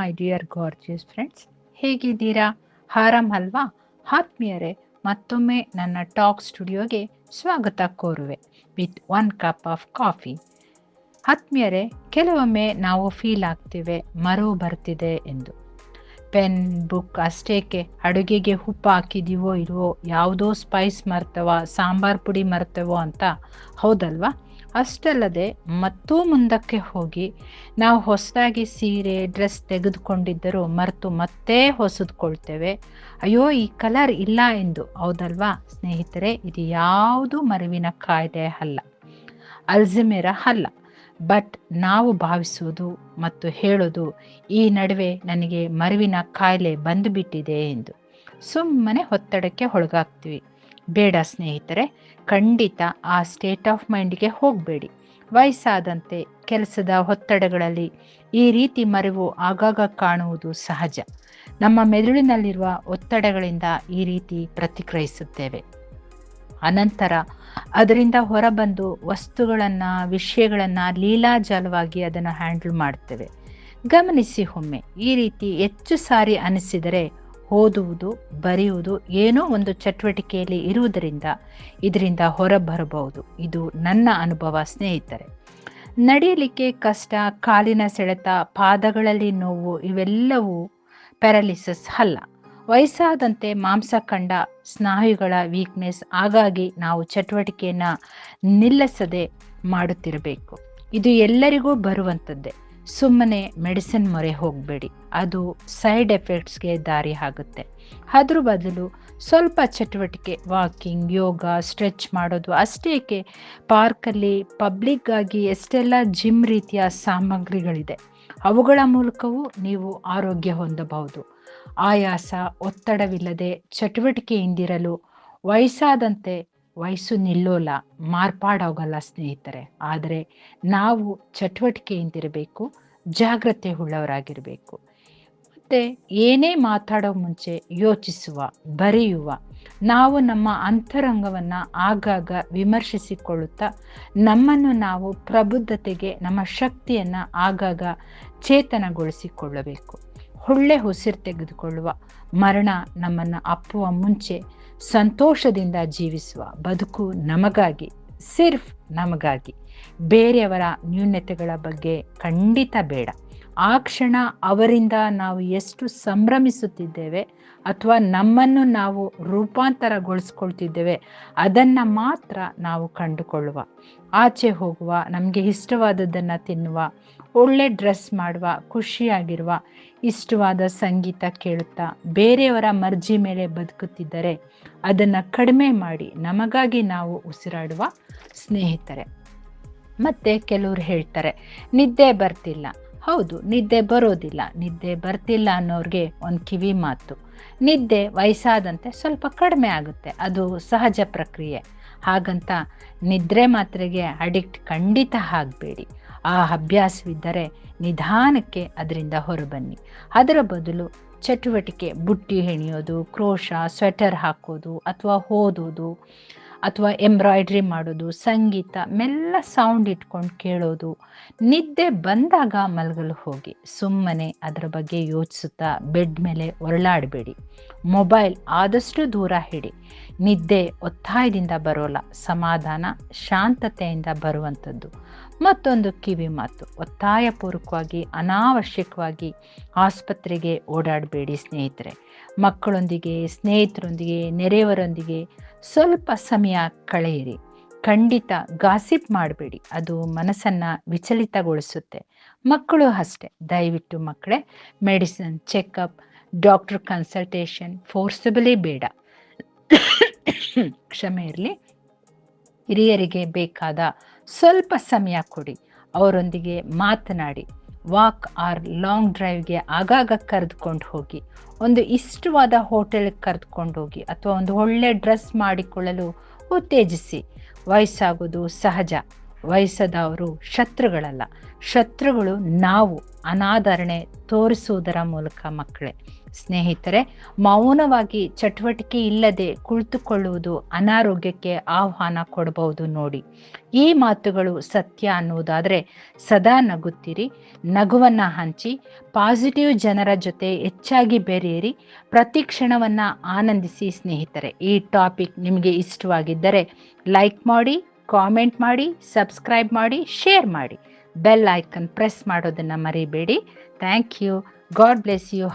My dear gorgeous friends, ಹೇಗಿದ್ದೀರಾ? ಆರಾಮ್ ಅಲ್ವಾ? ಆತ್ಮೀಯರೇ, ಮತ್ತೊಮ್ಮೆ ನನ್ನ ಟಾಕ್ ಸ್ಟುಡಿಯೋಗೆ ಸ್ವಾಗತ ಕೋರುವೆ ವಿತ್ 1 ಕಪ್ ಆಫ್ ಕಾಫಿ. ಆತ್ಮೀಯರೇ, ಕೆಲವೊಮ್ಮೆ ನಾವು ಫೀಲ್ ಆಗ್ತಿವೆ ಮರವು ಬರ್ತಿದೆ ಎಂದು. ಪೆನ್, ಬುಕ್ ಅಷ್ಟೇಕೆ ಅಡುಗೆಗೆ ಉಪ್ಪು ಹಾಕಿದೀವೋ ಇಲ್ವೋ, ಯಾವುದೋ ಸ್ಪೈಸ್ ಮರ್ತವ, ಸಾಂಬಾರ್ ಪುಡಿ ಮರ್ತವೋ ಅಂತ, ಹೌದಲ್ವಾ? ಅಷ್ಟಲ್ಲದೆ ಮತ್ತೂ ಮುಂದಕ್ಕೆ ಹೋಗಿ ನಾವು ಹೊಸದಾಗಿ ಸೀರೆ ಡ್ರೆಸ್ ತೆಗೆದುಕೊಂಡಿದ್ದರೂ ಮರೆತು ಮತ್ತೆ ಹೊಸದ್ಕೊಳ್ತೇವೆ. ಅಯ್ಯೋ, ಈ ಕಲರ್ ಇಲ್ಲ ಎಂದು. ಹೌದಲ್ವಾ ಸ್ನೇಹಿತರೆ? ಇದು ಯಾವುದು ಮರುವಿನ ಕಾಯಿಲೆ ಅಲ್ಲ, ಅಲ್ಝೈಮರ್ ಅಲ್ಲ. ಬಟ್ ನಾವು ಭಾವಿಸುವುದು ಮತ್ತು ಹೇಳೋದು, ಈ ನಡುವೆ ನನಗೆ ಮರುವಿನ ಕಾಯಿಲೆ ಬಂದುಬಿಟ್ಟಿದೆ ಎಂದು. ಸುಮ್ಮನೆ ಒತ್ತಡಕ್ಕೆ ಒಳಗಾಗ್ತೀವಿ. ಬೇಡ ಸ್ನೇಹಿತರೆ, ಖಂಡಿತ ಆ ಸ್ಟೇಟ್ ಆಫ್ ಮೈಂಡ್ಗೆ ಹೋಗಬೇಡಿ. ವಯಸ್ಸಾದಂತೆ ಕೆಲಸದ ಒತ್ತಡಗಳಲ್ಲಿ ಈ ರೀತಿ ಮರೆವು ಆಗಾಗ ಕಾಣುವುದು ಸಹಜ. ನಮ್ಮ ಮೆದುಳಿನಲ್ಲಿರುವ ಒತ್ತಡಗಳಿಂದ ಈ ರೀತಿ ಪ್ರತಿಕ್ರಿಯಿಸುತ್ತೇವೆ. ಅನಂತರ ಅದರಿಂದ ಹೊರಬಂದು ವಸ್ತುಗಳನ್ನು, ವಿಷಯಗಳನ್ನು ಲೀಲಾಜಾಲವಾಗಿ ಅದನ್ನು ಹ್ಯಾಂಡಲ್ ಮಾಡ್ತೇವೆ. ಗಮನಿಸಿ, ಒಮ್ಮೆ ಈ ರೀತಿ ಹೆಚ್ಚು ಸಾರಿ ಅನಿಸಿದರೆ ಓದುವುದು, ಬರೆಯುವುದು, ಏನೋ ಒಂದು ಚಟುವಟಿಕೆಯಲ್ಲಿ ಇರುವುದರಿಂದ ಇದರಿಂದ ಹೊರಬರಬಹುದು. ಇದು ನನ್ನ ಅನುಭವ ಸ್ನೇಹಿತರೆ. ನಡೆಯಲಿಕ್ಕೆ ಕಷ್ಟ, ಕಾಲಿನ ಸೆಳೆತ, ಪಾದಗಳಲ್ಲಿ ನೋವು ಇವೆಲ್ಲವೂ ಪ್ಯಾರಾಲಿಸಿಸ್ ಅಲ್ಲ. ವಯಸ್ಸಾದಂತೆ ಮಾಂಸಖಂಡ, ಸ್ನಾಯುಗಳ ವೀಕ್ನೆಸ್. ಹಾಗಾಗಿ ನಾವು ಚಟುವಟಿಕೆಯನ್ನು ನಿಲ್ಲಿಸದೆ ಮಾಡುತ್ತಿರಬೇಕು. ಇದು ಎಲ್ಲರಿಗೂ ಬರುವಂಥದ್ದೇ. ಸುಮ್ಮನೆ ಮೆಡಿಸಿನ್ ಮೊರೆ ಹೋಗಬೇಡಿ, ಅದು ಸೈಡ್ ಎಫೆಕ್ಟ್ಸ್ಗೆ ದಾರಿ ಆಗುತ್ತೆ. ಅದ್ರ ಬದಲು ಸ್ವಲ್ಪ ಚಟುವಟಿಕೆ, ವಾಕಿಂಗ್, ಯೋಗ, ಸ್ಟ್ರೆಚ್ ಮಾಡೋದು ಅಷ್ಟೇಕೆ. ಪಾರ್ಕಲ್ಲಿ ಪಬ್ಲಿಕ್ಗಾಗಿ ಎಷ್ಟೆಲ್ಲ ಜಿಮ್ ರೀತಿಯ ಸಾಮಗ್ರಿಗಳಿದೆ, ಅವುಗಳ ಮೂಲಕವೂ ನೀವು ಆರೋಗ್ಯ ಹೊಂದಬಹುದು. ಆಯಾಸ, ಒತ್ತಡವಿಲ್ಲದೆ ಚಟುವಟಿಕೆಯಿಂದಿರಲು ವಯಸ್ಸಾದಂತೆ ವಯಸ್ಸು ನಿಲ್ಲೋಲ್ಲ, ಮಾರ್ಪಾಡೋಗಲ್ಲ ಸ್ನೇಹಿತರೆ. ಆದರೆ ನಾವು ಚಟುವಟಿಕೆಯಿಂದಿರಬೇಕು, ಜಾಗ್ರತೆ ಉಳ್ಳವರಾಗಿರಬೇಕು. ಮತ್ತು ಏನೇ ಮಾತಾಡೋ ಮುಂಚೆ ಯೋಚಿಸುವ, ಬರೆಯುವ, ನಾವು ನಮ್ಮ ಅಂತರಂಗವನ್ನು ಆಗಾಗ ವಿಮರ್ಶಿಸಿಕೊಳ್ಳುತ್ತಾ ನಮ್ಮನ್ನು ನಾವು ಪ್ರಬುದ್ಧತೆಗೆ, ನಮ್ಮ ಶಕ್ತಿಯನ್ನು ಆಗಾಗ ಚೇತನಗೊಳಿಸಿಕೊಳ್ಳಬೇಕು. ಒಳ್ಳೆ ಉಸಿರು ತೆಗೆದುಕೊಳ್ಳುವ, ಮರಣ ನಮ್ಮನ್ನು ಅಪ್ಪುವ ಮುಂಚೆ ಸಂತೋಷದಿಂದ ಜೀವಿಸುವ ಬದುಕು ನಮಗಾಗಿ, ಸಿರ್ಫ್ ನಮಗಾಗಿ. ಬೇರೆಯವರ ನ್ಯೂನತೆಗಳ ಬಗ್ಗೆ ಖಂಡಿತ ಬೇಡ. ಆ ಕ್ಷಣ ಅವರಿಂದ ನಾವು ಎಷ್ಟು ಸಂಭ್ರಮಿಸುತ್ತಿದ್ದೇವೆ ಅಥವಾ ನಮ್ಮನ್ನು ನಾವು ರೂಪಾಂತರಗೊಳಿಸ್ಕೊಳ್ತಿದ್ದೇವೆ ಅದನ್ನು ಮಾತ್ರ ನಾವು ಕಂಡುಕೊಳ್ಳುವ. ಆಚೆ ಹೋಗುವ, ನಮಗೆ ಇಷ್ಟವಾದದ್ದನ್ನು ತಿನ್ನುವ, ಒಳ್ಳೆ ಡ್ರೆಸ್ ಮಾಡುವ, ಖುಷಿಯಾಗಿರುವ, ಇಷ್ಟವಾದ ಸಂಗೀತ ಕೇಳುತ್ತಾ ಬೇರೆಯವರ ಮರ್ಜಿ ಮೇಲೆ ಬದುಕುತ್ತಿದ್ದರೆ ಅದನ್ನು ಕಡಿಮೆ ಮಾಡಿ ನಮಗಾಗಿ ನಾವು ಉಸಿರಾಡುವ ಸ್ನೇಹಿತರೆ. ಮತ್ತೆ ಕೆಲವರು ಹೇಳ್ತಾರೆ ನಿದ್ದೆ ಬರ್ತಿಲ್ಲ. ಹೌದು, ನಿದ್ದೆ ಬರೋದಿಲ್ಲ. ನಿದ್ದೆ ಬರ್ತಿಲ್ಲ ಅನ್ನೋರಿಗೆ ಒಂದು ಕಿವಿ ಮಾತು, ನಿದ್ದೆ ವಯಸ್ಸಾದಂತೆ ಸ್ವಲ್ಪ ಕಡಿಮೆ ಆಗುತ್ತೆ, ಅದು ಸಹಜ ಪ್ರಕ್ರಿಯೆ. ಹಾಗಂತ ನಿದ್ರೆ ಮಾತ್ರೆಗೆ ಅಡಿಕ್ಟ್ ಖಂಡಿತ ಆಗಬೇಡಿ. ಆ ಅಭ್ಯಾಸವಿದ್ದರೆ ನಿಧಾನಕ್ಕೆ ಅದರಿಂದ ಹೊರಬನ್ನಿ. ಅದರ ಬದಲು ಚಟುವಟಿಕೆ, ಬುಟ್ಟಿ ಹೆಣೆಯೋದು, ಕ್ರೋಶ, ಸ್ವೆಟರ್ ಹಾಕೋದು, ಅಥವಾ ಓದೋದು, ಅಥವಾ ಎಂಬ್ರಾಯ್ಡ್ರಿ ಮಾಡೋದು, ಸಂಗೀತ, ಮೆಲ್ಲ ಸೌಂಡ್ ಇಟ್ಕೊಂಡು ಕೇಳೋದು. ನಿದ್ದೆ ಬಂದಾಗ ಮಲಗಲು ಹೋಗಿ. ಸುಮ್ಮನೆ ಅದರ ಬಗ್ಗೆ ಯೋಚಿಸುತ್ತಾ ಬೆಡ್ ಮೇಲೆ ಒರಳಾಡಬೇಡಿ. ಮೊಬೈಲ್ ಆದಷ್ಟು ದೂರ ಇಡಿ. ನಿದ್ದೆ ಒತ್ತಾಯದಿಂದ ಬರೋಲ್ಲ, ಸಮಾಧಾನ, ಶಾಂತತೆಯಿಂದ ಬರುವಂಥದ್ದು. ಮತ್ತೊಂದು ಕಿವಿ ಮಾತು, ಒತ್ತಾಯಪೂರ್ವಕವಾಗಿ ಅನಾವಶ್ಯಕವಾಗಿ ಆಸ್ಪತ್ರೆಗೆ ಓಡಾಡಬೇಡಿ ಸ್ನೇಹಿತರೆ. ಮಕ್ಕಳೊಂದಿಗೆ, ಸ್ನೇಹಿತರೊಂದಿಗೆ, ನೆರೆಯವರೊಂದಿಗೆ ಸ್ವಲ್ಪ ಸಮಯ ಕಳೆಯಿರಿ. ಖಂಡಿತ ಗಾಸಿಪ್ ಮಾಡಬೇಡಿ, ಅದು ಮನಸ್ಸನ್ನು ವಿಚಲಿತಗೊಳಿಸುತ್ತೆ. ಮಕ್ಕಳು ಅಷ್ಟೇ. ದಯವಿಟ್ಟು ಮಕ್ಕಳೇ, medicine, checkup, doctor consultation forcibly ಬೇಡ. ಕ್ಷಮೆ ಇರಲಿ. ಹಿರಿಯರಿಗೆ ಬೇಕಾದ ಸ್ವಲ್ಪ ಸಮಯ ಕೊಡಿ, ಅವರೊಂದಿಗೆ ಮಾತನಾಡಿ. ವಾಕ್ ಆರ್ ಲಾಂಗ್ ಡ್ರೈವ್ಗೆ ಆಗಾಗ ಕರೆದುಕೊಂಡು ಹೋಗಿ, ಒಂದು ಇಷ್ಟವಾದ ಹೋಟೆಲ್ಗೆ ಕರೆದುಕೊಂಡು ಹೋಗಿ, ಅಥವಾ ಒಂದು ಒಳ್ಳೆ ಡ್ರೆಸ್ ಮಾಡಿಕೊಳ್ಳಲು ಉತ್ತೇಜಿಸಿ. ವಯಸ್ಸಾಗೋದು ಸಹಜ. ವಯಸ್ಸಾದವರು ಶತ್ರುಗಳಲ್ಲ, ಶತ್ರುಗಳು ನಾವು. ಅನಾದರಣೆ ತೋರಿಸುವುದರ ಮೂಲಕ ಮಕ್ಕಳೇ. ಸ್ನೇಹಿತರೆ, ಮೌನವಾಗಿ ಚಟುವಟಿಕೆ ಇಲ್ಲದೆ ಕುಳಿತುಕೊಳ್ಳುವುದು ಅನಾರೋಗ್ಯಕ್ಕೆ ಆಹ್ವಾನ ಕೊಡಬಹುದು ನೋಡಿ. ಈ ಮಾತುಗಳು ಸತ್ಯ ಅನ್ನುವುದಾದರೆ ಸದಾ ನಗುತ್ತಿರಿ, ನಗುವನ್ನ ಹಂಚಿ, ಪಾಸಿಟಿವ್ ಜನರ ಜೊತೆ ಹೆಚ್ಚಾಗಿ ಬೆರೆಯಿರಿ, ಪ್ರತಿ ಕ್ಷಣವನ್ನ ಆನಂದಿಸಿ. ಸ್ನೇಹಿತರೆ, ಈ ಟಾಪಿಕ್ ನಿಮಗೆ ಇಷ್ಟವಾಗಿದ್ದರೆ ಲೈಕ್ ಮಾಡಿ, ಕಾಮೆಂಟ್ ಮಾಡಿ, ಸಬ್ಸ್ಕ್ರೈಬ್ ಮಾಡಿ, ಶೇರ್ ಮಾಡಿ. ಬೆಲ್ ಐಕನ್ ಪ್ರೆಸ್ ಮಾಡೋದನ್ನ ಮರಿಬೇಡಿ. Thank you. God bless you.